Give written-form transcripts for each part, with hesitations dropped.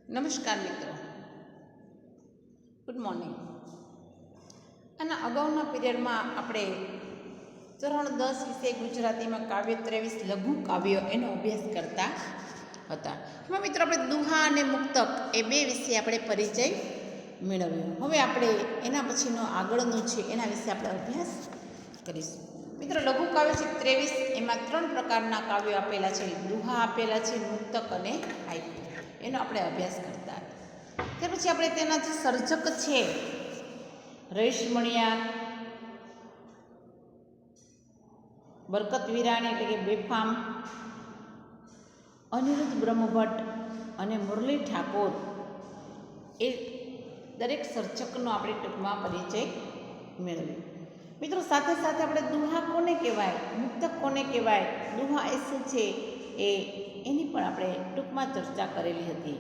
નમસ્કાર મિત્રો, good morning. આના અગાઉના પીરિયડમાં આપણે ચરણ 10 વિશે ગુજરાતીમાં કાવ્ય 23 લઘુ કાવ્યો એનો અભ્યાસ કરતા હતા. એમાં મિત્રો આપણે દુહા અને મુક્તક એ બે વિશે આપણે પરિચય મેળવ્યો. હવે આપણે એના પછીનો આગળનું છે એના વિશે આપણે અભ્યાસ કરીશું. મિત્રો લઘુ કાવ્ય છે 23, એમાં 3 પ્રકારના કાવ્યો આપેલા છે. દુહા આપેલા છે, મુક્તક અને હાઇકુ. એનો આપણે અભ્યાસ કરતા. ત્યાર પછી આપણે તેના જે સર્જક છે રઈશ મણિયાર, બરકત વિરાણી એટલે કે બેફામ, અનિરુદ્ધ બ્રહ્મભટ્ટ અને મુરલી ઠાકોર, એ દરેક સર્જકનો આપણે ટૂંકમાં પરિચય મેળવ્યો. મિત્રો સાથે સાથે આપણે દુહા કોને કહેવાય, મુક્તક કોને કહેવાય, દુહા એ શું છે એની પણ આપણે ટૂંકમાં ચર્ચા કરેલી હતી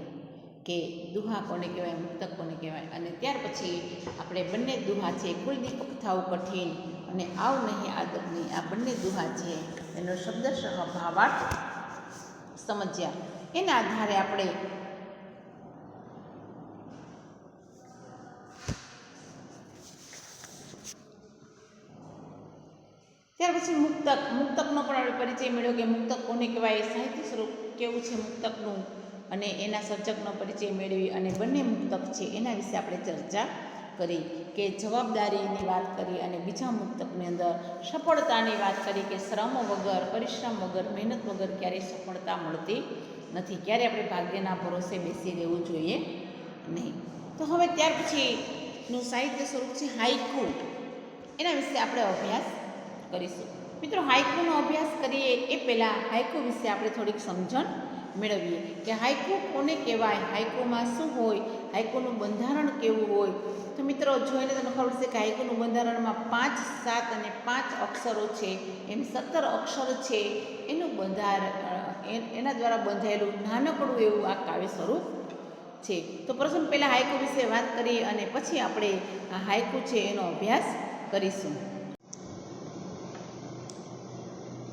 કે દુહા કોને કહેવાય, મુક્તક કોને કહેવાય. અને ત્યાર પછી આપણે બંને દુહા છે, કુલદીપક થાવું કઠિન અને આવ નહીં આદબની, આ બંને દુહા છે એનો શબ્દશઃ ભાવાર્થ સમજ્યા. એના આધારે આપણે ત્યાર પછી મુક્તકનો પણ આપણે પરિચય મેળવ્યો કે મુક્તક કોને કહેવાય, સાહિત્ય સ્વરૂપ કેવું છે મુક્તકનું, અને એના સર્જકનો પરિચય મેળવી અને બંને મુક્તક છે એના વિશે આપણે ચર્ચા કરી કે જવાબદારીની વાત કરી અને બીજા મુક્તકની અંદર સફળતાની વાત કરી કે શ્રમ વગર, પરિશ્રમ વગર, મહેનત વગર ક્યારેય સફળતા મળતી નથી. ક્યારે આપણે ભાગ્યના ભરોસે બેસી રહેવું જોઈએ નહીં. તો હવે ત્યાર પછીનું સાહિત્ય સ્વરૂપ છે હાઇકુ. એના વિશે આપણે અભ્યાસ કરીશું. મિત્રો હાઇકુનો અભ્યાસ કરીએ એ પહેલાં હાઇકુ વિશે આપણે થોડીક સમજણ મેળવીએ કે હાઇકુ કોને કહેવાય, હાઇકુમાં શું હોય, હાઇકુનું બંધારણ કેવું હોય. તો મિત્રો જોઈને તમને ખબર છે કે હાઇકુનું બંધારણમાં 5, 7 અને 5 અક્ષરો છે, એમ 17 અક્ષર છે. એનું એના દ્વારા બંધાયેલું નાનકડું એવું આ કાવ્ય સ્વરૂપ છે. તો પ્રથમ પહેલાં હાઇકુ વિશે વાત કરીએ અને પછી આપણે આ હાઇકુ છે એનો અભ્યાસ કરીશું.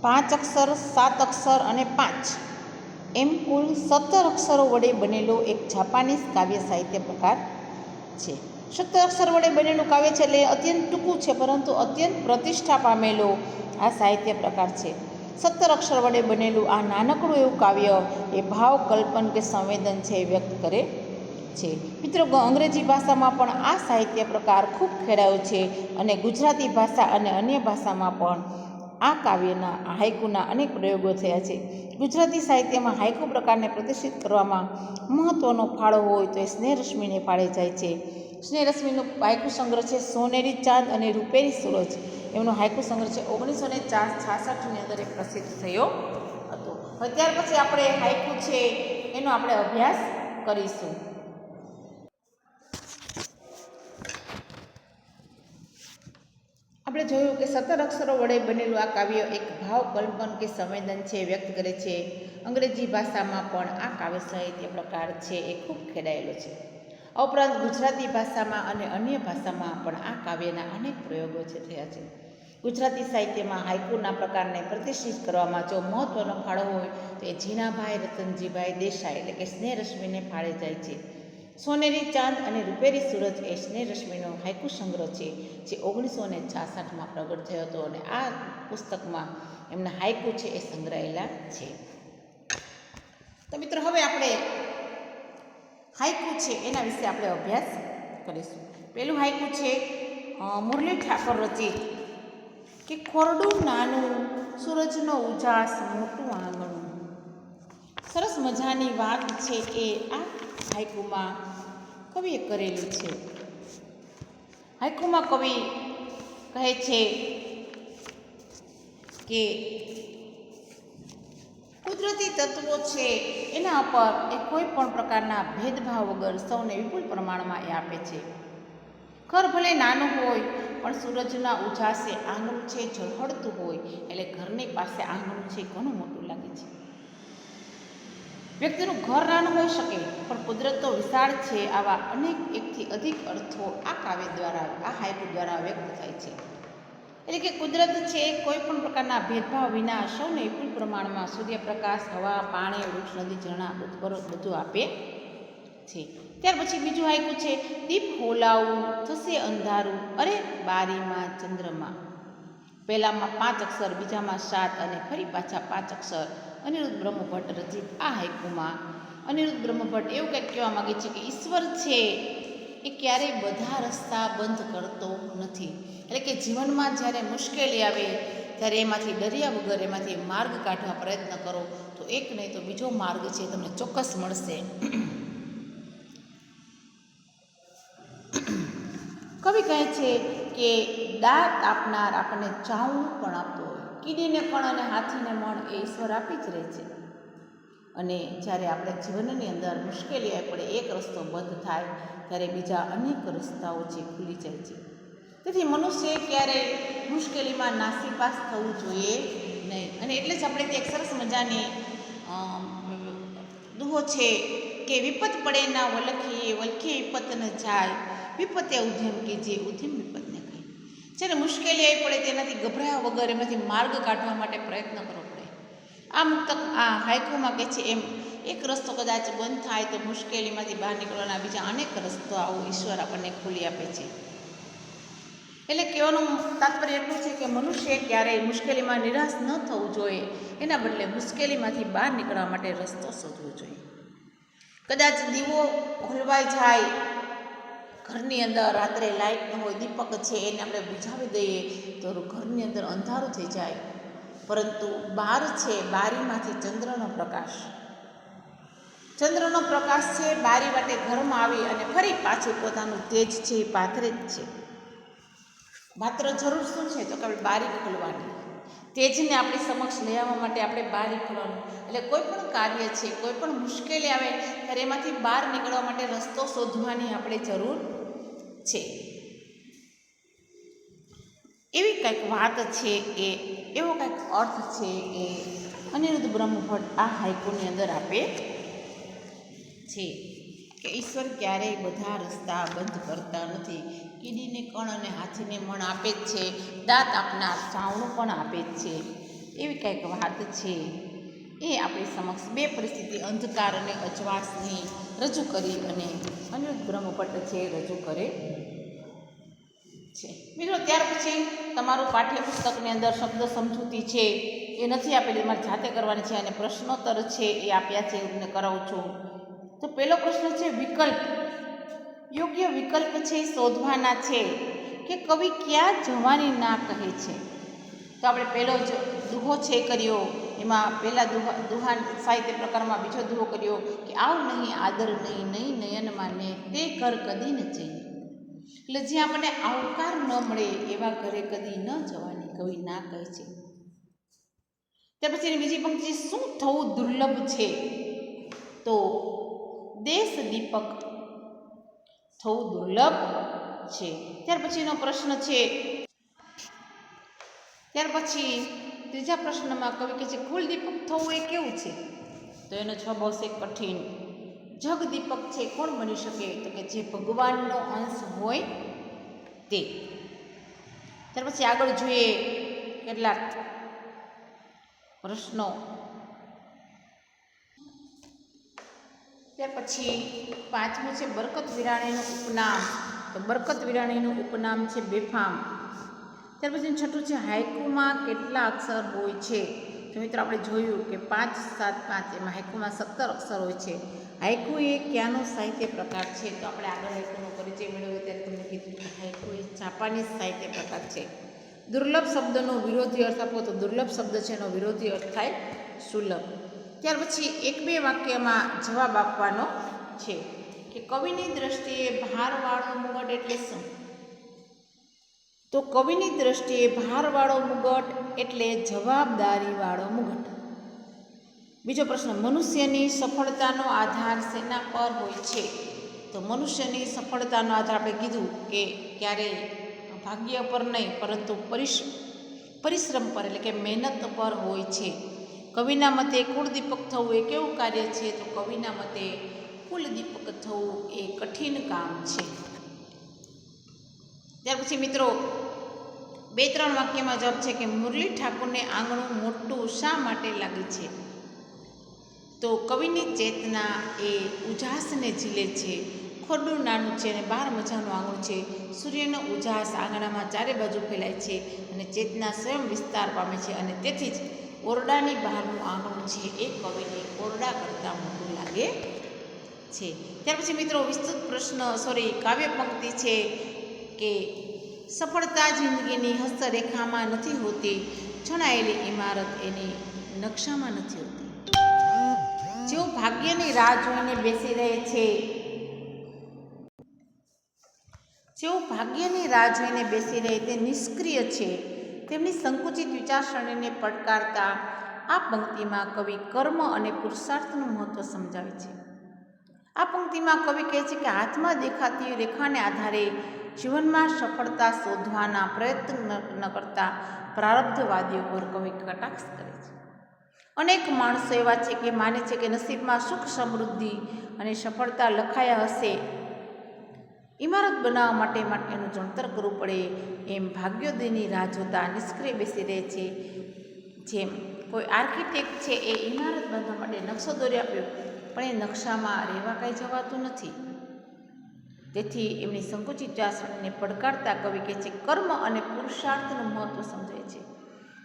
5 અક્ષર, 7 અક્ષર અને 5 એમ કુલ 17 અક્ષરો વડે બનેલો એક જાપાનીઝ કાવ્ય સાહિત્ય પ્રકાર છે. 17 અક્ષર વડે બનેલું કાવ્ય છે એટલે અત્યંત ટૂંકું છે, પરંતુ અત્યંત પ્રતિષ્ઠા પામેલો આ સાહિત્ય પ્રકાર છે. 17 અક્ષર વડે બનેલું આ નાનકડું એવું કાવ્ય એ ભાવ, કલ્પન કે સંવેદન છે એ વ્યક્ત કરે છે. મિત્રો અંગ્રેજી ભાષામાં પણ આ સાહિત્ય પ્રકાર ખૂબ ખેડાયો છે અને ગુજરાતી ભાષા અને અન્ય ભાષામાં પણ આ કાવ્યના હાઇકુના અનેક પ્રયોગો થયા છે. ગુજરાતી સાહિત્યમાં હાઇકુ પ્રકારને પ્રતિષ્ઠિત કરવામાં મહત્ત્વનો ફાળો હોય તો એ સ્નેહરશ્મિને ફાળે જાય છે. સ્નેહરશ્મિનો હાઇકુ સંગ્રહ છે સોનેરી ચાંદ અને રૂપેરી સૂરજ. એમનો હાઇકુ સંગ્રહ છે 1966ની અંદર એ પ્રસિદ્ધ થયો હતો. હવે ત્યાર પછી આપણે હાઇકુ છે એનો આપણે અભ્યાસ કરીશું. આપણે જોયું કે 17 અક્ષરો વડે બનેલું આ કાવ્ય એક ભાવ, કલ્પન કે સંવેદન છે વ્યક્ત કરે છે. અંગ્રેજી ભાષામાં પણ આ કાવ્ય સાહિત્ય પ્રકાર છે એ ખૂબ ખેડાયેલો છે. આ ઉપરાંત ગુજરાતી ભાષામાં અને અન્ય ભાષામાં પણ આ કાવ્યના અનેક પ્રયોગો છે થયા છે. ગુજરાતી સાહિત્યમાં હાઇકુના પ્રકારને પ્રતિષ્ઠિત કરવામાં જો મહત્ત્વનો ફાળો હોય તો એ જીણાભાઈ રતનજીભાઈ દેસાઈ એટલે કે સ્નેહરશ્મિને ફાળે જાય છે. સોનેરી ચાંદ અને રૂપેરી સૂરજ એ સ્નેહરશ્મિનો હાઇકુ સંગ્રહ છે જે 1966માં પ્રગટ થયો હતો અને આ પુસ્તકમાં એમના હાઇકુ છે એ સંગ્રહાયેલા છે. તો મિત્રો હવે આપણે હાઇકુ છે એના વિશે આપણે અભ્યાસ કરીશું. પહેલું હાઇકુ છે મુરલી ઠાકોર રચિત કે ખોરડું નાનું, સૂરજનો ઉજાસ મોટું આંગણું. સરસ મજાની વાત છે એ આ હાઇકુમાં કવિએ કરેલી છે. હાઇકુમાં કવિ કહે છે કે કુદરતી તત્વો છે એના પર એ કોઈ પણ પ્રકારના ભેદભાવ વગર સૌને વિપુલ પ્રમાણમાં એ આપે છે. ઘર ભલે નાનું હોય પણ સૂરજના ઉજાસે આંગણું છે ઝળહળતું હોય એટલે ઘરની પાસે આંગણું છે ઘણું મોટું લાગે છે. વ્યક્તિનું ઘર નાનું હોઈ શકે પણ કુદરત તો વિશાળ છે. આવા અનેક એકથી અધિક અર્થો આ કાવ્ય દ્વારા, આ હાઇકુ દ્વારા વ્યક્ત થાય છે. એટલે કે કુદરત છે કોઈ પણ પ્રકારના ભેદભાવ વિના સૌને વિપુલ પ્રમાણમાં સૂર્યપ્રકાશ, હવા, પાણી, વૃક્ષ, નદી, ઝરણા, પર્વત બધું આપે છે. ત્યાર પછી બીજું હાઈકુ છે, દીપ હોલાવું થશે અંધારું, અરે બારીમાં ચંદ્રમાં. પહેલામાં 5 અક્ષર, બીજામાં 7 અને ફરી પાછા 5 અક્ષર. અનિરુદ્ધ બ્રહ્મભટ્ટ રચિત આ હાઈકુમાં અનિરુદ્ધ બ્રહ્મભટ્ટ એવું કંઈક કહેવા માગે છે કે ઈશ્વર છે એ ક્યારેય બધા રસ્તા બંધ કરતો નથી. એટલે કે જીવનમાં જ્યારે મુશ્કેલી આવે ત્યારે એમાંથી ડર્યા વગર એમાંથી માર્ગ કાઢવા પ્રયત્ન કરો તો એક નહીં તો બીજો માર્ગ છે તમને ચોક્કસ મળશે. કવિ કહે છે કે દાંત આપનાર આપણને ચાવણું પણ આપતો હોય. કીડીને કણ અને હાથીને મણ એ ઈશ્વર આપી જ રહે છે. અને જ્યારે આપણે જીવનની અંદર મુશ્કેલી આવી પડે, એક રસ્તો બંધ થાય ત્યારે બીજા અનેક રસ્તાઓ છે ખુલી જાય છે. તેથી મનુષ્ય ક્યારેય મુશ્કેલીમાં નાસીપાસ થવું જોઈએ નહીં. અને એટલે જ આપણે ત્યાં એક સરસ મજાની દુહો છે કે વિપત પડે ના વલખીએ, વલખીએ વિપત ન જાય, વિપતે ઉદ્યમ કે જે ઉદ્યમ વિપતને ખાય. જ્યારે મુશ્કેલી આવી પડે તેનાથી ગભરાયા વગર એમાંથી માર્ગ કાઢવા માટે પ્રયત્ન કરવો પડે. આ મુક્તક આ હાઈકુમાં કહે છે એમ એક રસ્તો કદાચ બંધ થાય તો મુશ્કેલીમાંથી બહાર નીકળવાના બીજા અનેક રસ્તાઓ ઈશ્વર આપણને ખોલી આપે છે. એટલે કહેવાનું તાત્પર્ય એટલું છે કે મનુષ્ય ક્યારેય મુશ્કેલીમાં નિરાશ ન થવું જોઈએ, એના બદલે મુશ્કેલીમાંથી બહાર નીકળવા માટે રસ્તો શોધવો જોઈએ. કદાચ દીવો હોલવાઈ જાય, ઘરની અંદર રાત્રે લાઇટ ન હોય, દીપક છે એને આપણે બુઝાવી દઈએ તો ઘરની અંદર અંધારું થઈ જાય, પરંતુ બહાર છે બારીમાંથી ચંદ્રનો પ્રકાશ છે, બારી વાટે ઘરમાં આવી અને ફરી પાછું પોતાનું તેજ છે એ પાથરે જ છે. માત્ર જરૂર શું છે તો કે આપણે બારી ખોલવાની, તેજને આપણી સમક્ષ લઈ આવવા માટે આપણે બારી ખોલવાનું. એટલે કોઈ પણ કાર્ય છે, કોઈ પણ મુશ્કેલી આવે ત્યારે એમાંથી બહાર નીકળવા માટે રસ્તો શોધવાની આપણે જરૂર છે. એવી કંઈક વાત છે એ એવો કંઈક અર્થ છે એ અનિરુદ્ધ બ્રહ્મભટ્ટ આ હાઈકુની અંદર આપે છે કે ઈશ્વર ક્યારેય બધા રસ્તા બંધ કરતા નથી. કીડીને કણ અને હાથીને મણ આપે જ છે, દાંત આપનાર ચાવણું પણ આપે જ છે. એવી કંઈક વાત છે એ આપણી સમક્ષ બે પરિસ્થિતિ, અંધકાર અને અજવાસની રજૂ કરી અને અનિરુદ્ધ બ્રહ્મભટ્ટ છે રજૂ કરે છે. મિત્રો ત્યાર પછી તમારું પાઠ્યપુસ્તકની અંદર શબ્દ સમજૂતી છે એ નથી આપેલી, તમારે જાતે કરવાની છે અને પ્રશ્નોત્તર છે એ આપ્યા છે, હું તમને કરાવું છું. તો પહેલો પ્રશ્ન છે વિકલ્પ. યોગ્ય વિકલ્પ છે શોધવાના છે કે કવિ ક્યાં જવાની ના કહે છે. તો આપણે પહેલો જ દુહો છે કર્યો, એમાં પહેલા દુહા સાહિત્ય પ્રકારમાં બીજો દુહો કર્યો કે આવ નહીં આદર નહીં, નહીં નયનમાં ને તે ઘર કદી ન જઈએ. એટલે જ્યાં આપણને આવકાર ન મળે એવા ઘરે કદી ન જવાની કવિ ના કહે છે. ત્યાર પછી એની બીજી પંક્તિ, શું થવું દુર્લભ છે તો દેશ દીપક થવું દુર્લભ છે. ત્યાર પછીનો પ્રશ્ન છે, ત્યાર પછી ત્રીજા પ્રશ્નમાં કવિ કહે છે કુલ દીપક થવું એ કેવું છે. તો એનો જવાબ આવશે કઠિન. જગ દીપક છે કોણ બની શકે તો કે જે ભગવાનનો અંશ હોય તે. ત્યાર પછી આગળ જોઈએ કેટલાક પ્રશ્નો. ત્યાર પછી પાંચમું છે બરકત વિરાણીનું ઉપનામ. તો બરકત વિરાણીનું ઉપનામ છે બેફામ. ત્યાર પછી છઠ્ઠું છે હાઈકુમાં કેટલા અક્ષર હોય છે. તો મિત્રો આપણે જોયું કે 5, 7, 5 એમાં હાઈકુમાં 17 અક્ષર હોય છે. હાઈકુ એ ક્યાંનો સાહિત્ય પ્રકાર છે તો આપણે આગળ હાઈકુનો પરિચય મેળવ્યો ત્યારે તમને કીધું કે હાઈકુ એ જાપાનીઝ સાહિત્ય પ્રકાર છે. દુર્લભ શબ્દનો વિરોધી અર્થ આપો તો દુર્લભ શબ્દ છે એનો વિરોધી અર્થ થાય સુલભ. ત્યાર પછી 1-2 વાક્યમાં જવાબ આપવાનો છે કે કવિની દ્રષ્ટિએ ભારવાળો મુગટ એટલે શું. તો કવિની દ્રષ્ટિએ ભારવાળો મુગટ એટલે જવાબદારીવાળો મુગટ. બીજો પ્રશ્ન, મનુષ્યની સફળતાનો આધાર શેના પર હોય છે. તો મનુષ્યની સફળતાનો આધાર આપણે કીધું કે ક્યારેય ભાગ્ય પર નહીં પરંતુ પરિશ્રમ પર એટલે કે મહેનત પર હોય છે. કવિના મતે કુળદીપક થવું એ કેવું કાર્ય છે તો કવિના મતે કુલદીપક થવું એ કઠિન કામ છે. ત્યાર પછી મિત્રો 2-3 વાક્યમાં જવાબ છે કે મુરલી ઠાકોરને આંગણું મોટું શા માટે લાગે છે. તો કવિની ચેતના એ ઉજાસને ઝીલે છે. ખોરડું નાનું છે અને બહાર મજાનું આંગણું છે. સૂર્યનો ઉજાસ આંગણામાં ચારે બાજુ ફેલાય છે અને ચેતના સ્વયં વિસ્તાર પામે છે, અને તેથી જ ઓરડાની બહારનું આંગણું છે એ કવિને ઓરડા કરતાં મોટું લાગે છે. ત્યાર પછી મિત્રો વિસ્તૃત કાવ્ય પંક્તિ છે કે સફળતા જિંદગીની હસ્તરેખામાં નથી હોતી, જણાયેલી ઇમારત એની નકશામાં નથી હોતી. જેઓ ભાગ્યની રાહ જોઈને બેસી રહે છે, જેઓ ભાગ્યની રાહ જોઈને બેસી રહે તે નિષ્ક્રિય છે, તેમની સંકુચિત વિચારસરણીને પડકારતા આ પંક્તિમાં કવિ કર્મ અને પુરુષાર્થનું મહત્ત્વ સમજાવે છે. આ પંક્તિમાં કવિ કહે છે કે હાથમાં દેખાતી રેખાને આધારે જીવનમાં સફળતા શોધવાના પ્રયત્ન ન કરતા પ્રારબ્ધવાદીઓ પર કવિ કટાક્ષ કરે છે. અનેક માણસો એવા છે કે માને છે કે નસીબમાં સુખ, સમૃદ્ધિ અને સફળતા લખાયા હશે, ઇમારત બનાવવા માટે એનું જણતર કરવું પડે, એમ ભાગ્યોદયની રાહ જોતા નિષ્ક્રિય બેસી રહે છે. જેમ કોઈ આર્કિટેક્ટ છે એ ઇમારત બાંધવા માટે નકશો દોરી આપ્યો, પણ એ નકશામાં રહેવા કાંઈ જવાતું નથી. તેથી એમની સંકુચિત વિચારસરણીને પડકારતા કવિ કહે છે કર્મ અને પુરુષાર્થનું મહત્ત્વ સમજાય છે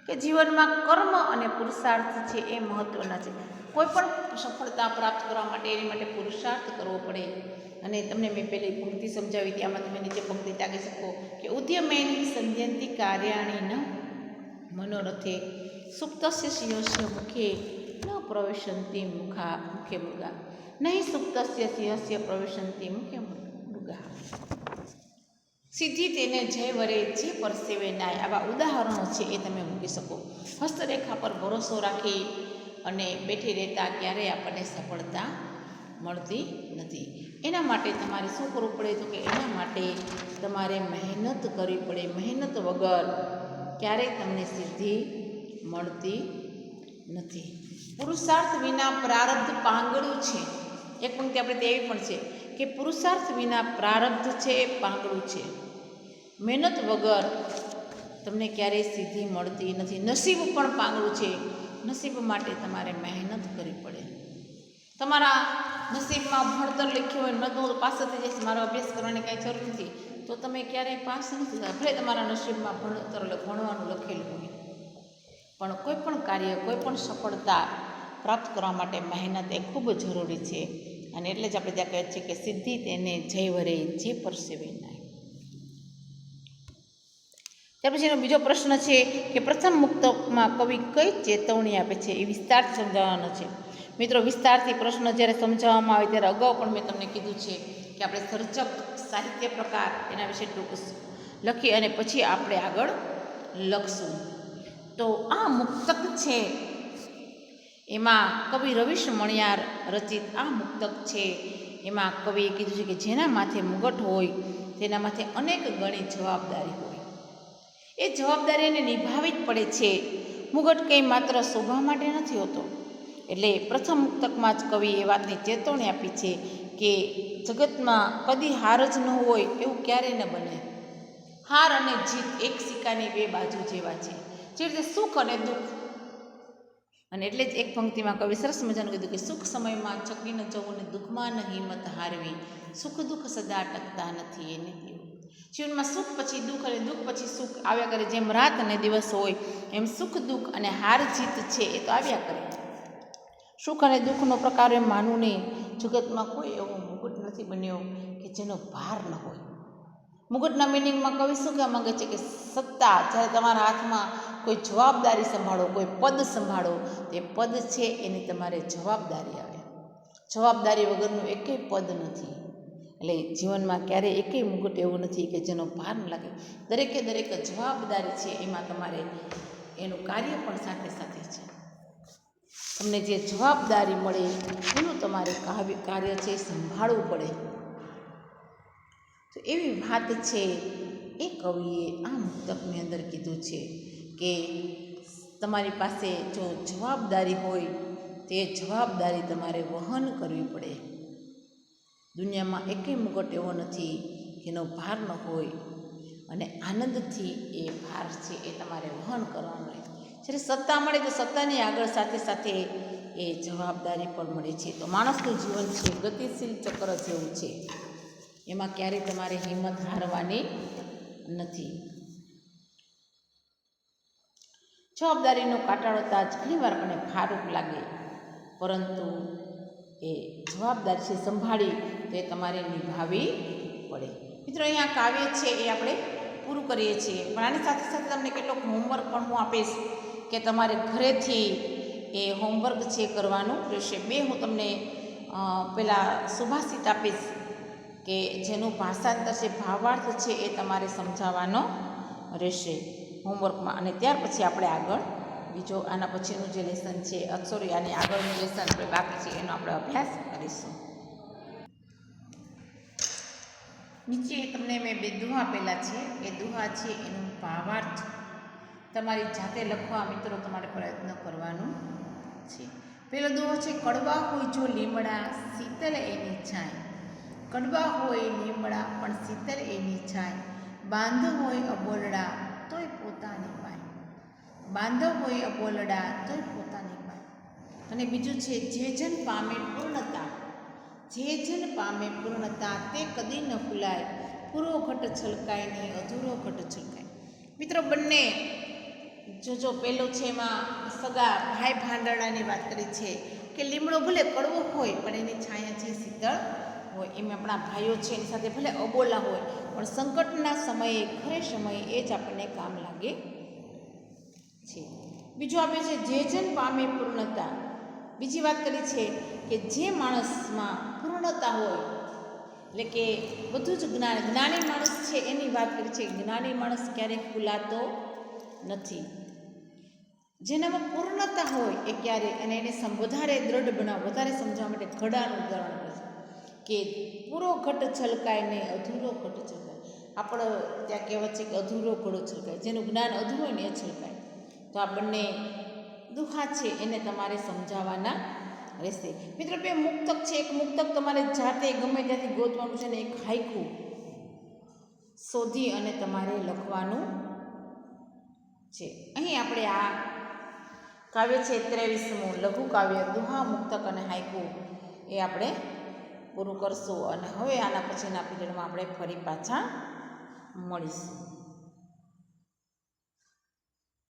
કે જીવનમાં કર્મ અને પુરુષાર્થ છે એ મહત્ત્વના છે. કોઈ પણ સફળતા પ્રાપ્ત કરવા માટે એની માટે પુરુષાર્થ કરવો પડે. અને તમને મેં પહેલી પંક્તિ સમજાવી હતી, આમાં તમે નીચે પંક્તિ ટાંકી શકો કે ઉદ્યમેની સંધ્યંતી કાર્યાણી ન મનોરથે સુપ્તસ્ય સિંહસ્ય મુખે ન પ્રવેશંતી મુખે મૃગા નહીં સુપ્તસ્ય સિંહસ્ય પ્રવેશંતી મુખે મૃગા. સિદ્ધિ તેને જય વરે જે પરસેવે નાય. આવા ઉદાહરણો છે એ તમે મૂકી શકો. હસ્તરેખા પર ભરોસો રાખી અને બેઠી રહેતા ક્યારેય આપણને સફળતા મળતી નથી. એના માટે તમારે શું કરવું પડે? તો કે એના માટે તમારે મહેનત કરવી પડે. મહેનત વગર ક્યારેય તમને સિદ્ધિ મળતી નથી. પુરુષાર્થ વિના પ્રારબ્ધ પાંગળું છે. એક પંક્તિ આપણે તેવી પણ છે કે પુરુષાર્થ વિના પ્રારબ્ધ છે એ પાંગળું છે. મહેનત વગર તમને ક્યારેય સિદ્ધિ મળતી નથી. નસીબ પણ પાંગળું છે. નસીબ માટે તમારે મહેનત કરવી પડે. તમારા નસીબમાં ભણતર લખ્યું હોય, ન તો પાસ થઈ જશે, મારો અભ્યાસ કરવાની કાંઈ જરૂર નથી, તો તમે ક્યારેય પાસ નથી થતા. ભલે તમારા નસીબમાં ભણવાનું લખેલું હોય, પણ કોઈ પણ કાર્ય, કોઈ પણ સફળતા પ્રાપ્ત કરવા માટે મહેનત એ ખૂબ જરૂરી છે. અને એટલે જ આપણે ત્યાં કહીએ છીએ કે સિદ્ધિ તેને જય વરે જે પરસેવે નાય. ત્યાર પછી એનો બીજો પ્રશ્ન છે કે પ્રથમ મુક્તકમાં કવિ કઈ ચેતવણી આપે છે, એ વિસ્તારથી સમજાવવાનો છે. મિત્રો, વિસ્તારથી પ્રશ્ન જ્યારે સમજાવવામાં આવે ત્યારે અગાઉ પણ મેં તમને કીધું છે કે આપણે સર્જક સાહિત્ય પ્રકાર એના વિશે ટૂંક લખી અને પછી આપણે આગળ લખશું. તો આ મુક્તક છે એમાં કવિ રવીશ મણિયાર રચિત આ મુક્તક છે એમાં કવિએ કીધું છે કે જેના માથે મુગટ હોય તેના માથે અનેક ગણી જવાબદારી હોય. એ જવાબદારી એને નિભાવવી જ પડે છે. મુગટ કંઈ માત્ર શોભા માટે નથી હોતો. એટલે પ્રથમ મુક્તકમાં જ કવિ એ વાતની ચેતવણી આપી છે કે જગતમાં કદી હાર જ ન હોય એવું ક્યારેય ન બને. હાર અને જીત એક સિક્કાની બે બાજુ જેવા છે, જે રીતે સુખ અને દુઃખ. અને એટલે જ એક પંક્તિમાં કવિ સરસ મજાનું કીધું કે સુખ સમયમાં ચકી ન જવું ને દુઃખમાં ન હિંમત હારવી, સુખ દુઃખ સદા ટકતા નથી એને તેવું. જીવનમાં સુખ પછી દુઃખ અને દુઃખ પછી સુખ આવ્યા કરે. જેમ રાત અને દિવસ હોય એમ સુખ દુઃખ અને હાર જીત છે એ તો આવ્યા કરે. સુખ અને દુઃખનો પ્રકાર એમ માનવું નહીં. જગતમાં કોઈ એવો મુકુટ નથી બન્યો કે જેનો ભાર ન હોય. મુકુટના મિનિંગમાં કવિ શું કહેવા માંગે છે કે સત્તા, જ્યારે તમારા હાથમાં કોઈ જવાબદારી સંભાળો, કોઈ પદ સંભાળો, તે પદ છે એની તમારે જવાબદારી આવે. જવાબદારી વગરનું એકેય પદ નથી. એટલે જીવનમાં ક્યારેય એકેય મુકુટ એવું નથી કે જેનો ભાર ન લાગે. દરેકે દરેક જવાબદારી છે એમાં તમારે એનું કાર્ય પણ સાથે સાથે છે. તમને જે જવાબદારી મળે એનું તમારે કાર્ય છે સંભાળવું પડે. તો એવી વાત છે એ કવિએ આ મુક્તકની અંદર કીધું છે કે તમારી પાસે જો જવાબદારી હોય તે જવાબદારી તમારે વહન કરવી પડે. દુનિયામાં એકેય મુકટ એવો નથી જેનો ભાર ન હોય અને આનંદથી એ ભાર છે એ તમારે વહન કરવાનો રહે. જ્યારે સત્તા મળે તો સત્તાની આગળ સાથે સાથે એ જવાબદારી પણ મળે છે. તો માણસનું જીવન છે ગતિશીલ ચક્ર જેવું છે, એમાં ક્યારેય તમારે હિંમત હારવાની નથી. જવાબદારીનો કાંટાળો તાજ ઘણીવાર મને ભારુક લાગે, પરંતુ એ જવાબદારી છે સંભાળી તો એ તમારે નિભાવવી પડે. મિત્રો, અહીંયા કાવ્ય છે એ આપણે પૂરું કરીએ છીએ, પણ આની સાથે સાથે તમને કેટલોક હોમવર્ક પણ હું આપીશ કે તમારે ઘરેથી એ હોમવર્ક છે કરવાનું રહેશે. બે હું તમને પહેલાં સુભાષિત આપીશ કે જેનું ભાષાંતર છે, ભાવાર્થ છે, એ તમારે સમજાવવાનો રહેશે હોમવર્કમાં. અને ત્યાર પછી આપણે આગળ બીજો આના પછીનું જે લેસન છે સોરી આની આગળનું લેસન આપણે બાકી છે એનો આપણે અભ્યાસ કરીશું. નીચે તમને મેં બે દુહા આપેલા છે, એ દુહા છે એનું ભાવાર્થ તમારી જાતે લખવા મિત્રો તમારે પ્રયત્ન કરવાનું છે. પહેલો દુહો છે, કડવા હોય જો લીમડા શીતળ એની છાંય. કડવા હોય લીમડા પણ શીતળ એની છાંય. બાંધ હોય અબોલડા તોય પોતાની પાય. બાંધ હોય અબોલડા તોય પોતાની પાય. અને બીજું છે, જે જન પામે પૂર્ણતા, જે જન પામે પૂર્ણતા તે કદી ન ભૂલાય. પૂરો ઘટ છલકાય ને અધૂરો ઘટ છલકાય. મિત્રો, બંને જો પહેલો છે એમાં સગા ભાઈ ભાંડરડાની વાત કરી છે કે લીમડો ભલે કડવો હોય પણ એની છાયા છે શીતળ હોય. એમ આપણા ભાઈઓ છે એની સાથે ભલે અબોલા હોય પણ સંકટના સમયે ખરે સમયે એ જ આપણને કામ લાગે છે. બીજું આપે છે, જે જન પામે પૂર્ણતા. બીજી વાત કરી છે કે જે માણસમાં પૂર્ણતા હોય, એટલે કે બધું જ જ્ઞાની માણસ છે એની વાત કરી છે. જ્ઞાની માણસ ક્યારેય ભૂલાતો નથી. જેનામાં પૂર્ણતા હોય એ ક્યારે, અને એને વધારે દ્રઢ બનાવ, વધારે સમજાવવા માટે ઘડાનું ઉદાહરણ કરે છે કે પૂરો ઘટ છલકાય ને અધૂરો ઘટ છલકાય. આપણે ત્યાં કહેવત છે કે અધૂરો ઘડો છલકાય, જેનું જ્ઞાન અધૂરું હોય ને એ છલકાય. તો આ બંને દુહા છે એને તમારે સમજાવવાના રહેશે. મિત્રો, બે મુક્તક છે. એક મુક્તક તમારે જાતે ગમે ત્યાંથી ગોતવાનું છે ને એક હાઈકુ શોધી અને તમારે લખવાનું છે. અહીં આપણે આ કાવ્ય છે 23મું લઘુ કાવ્ય દુહા, મુક્તક અને હાઈકુ એ આપણે પૂરું કરશું. અને હવે આના પછીના પીરિયડમાં આપણે ફરી પાછા મળીશું.